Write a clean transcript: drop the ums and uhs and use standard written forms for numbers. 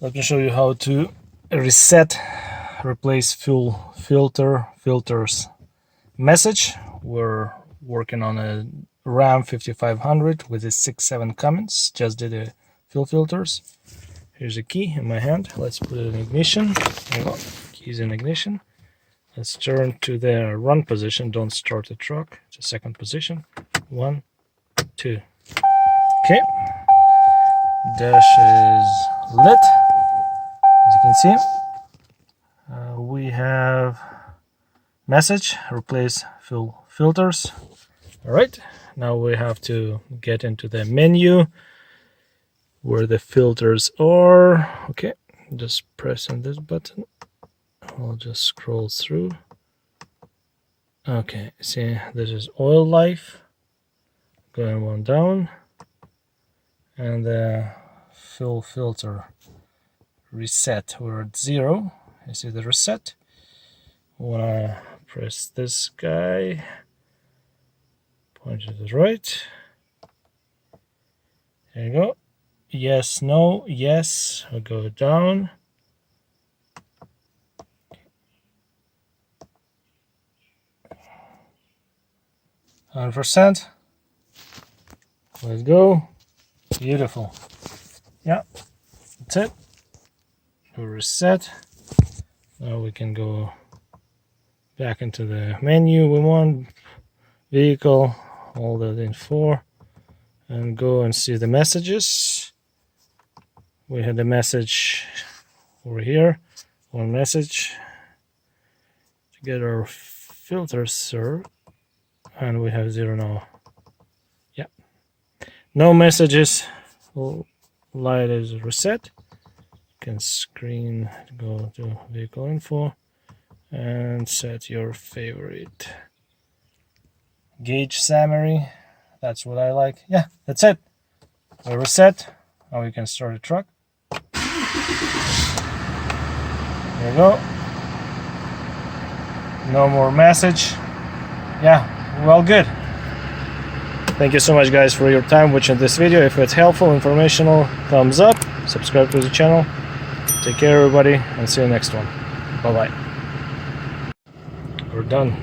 Let me show you how to reset, replace fuel filters message. We're working on a Ram 5500 with a 6.7 Cummins. Just did a fuel filters. Here's a key in my hand. Let's put it in ignition. There you go. Keys in ignition. Let's turn to the run position. Don't start the truck. It's a second position. 1, 2. Okay. Dash is lit. As you can see, we have message, replace fuel filters. All right, now we have to get into the menu where the filters are. Okay, just pressing this button. I'll just scroll through. Okay, see, this is oil life. Going one down. And the fuel filter reset, we're at 0. You see the reset. Wanna press this guy, point to the right. There you go. Yes, no, yes. We'll go down. %. Let's go. Beautiful. Yeah, that's it. We reset. Now we can go back into the menu we want, vehicle, all that info, and go and see the messages. We had a message over here, one message to get our filters served, and we have 0 now. Yeah, no messages. Light is reset. Can screen, go to vehicle info and set your favorite gauge summary. That's what I like. Yeah, that's it. We reset. Now we can start the truck. There you go. No more message. Yeah, well, good. Thank you so much, guys, for your time watching this video. If it's helpful, informational, thumbs up, subscribe to the channel. Take care, everybody, and see you next one. Bye-bye. We're done.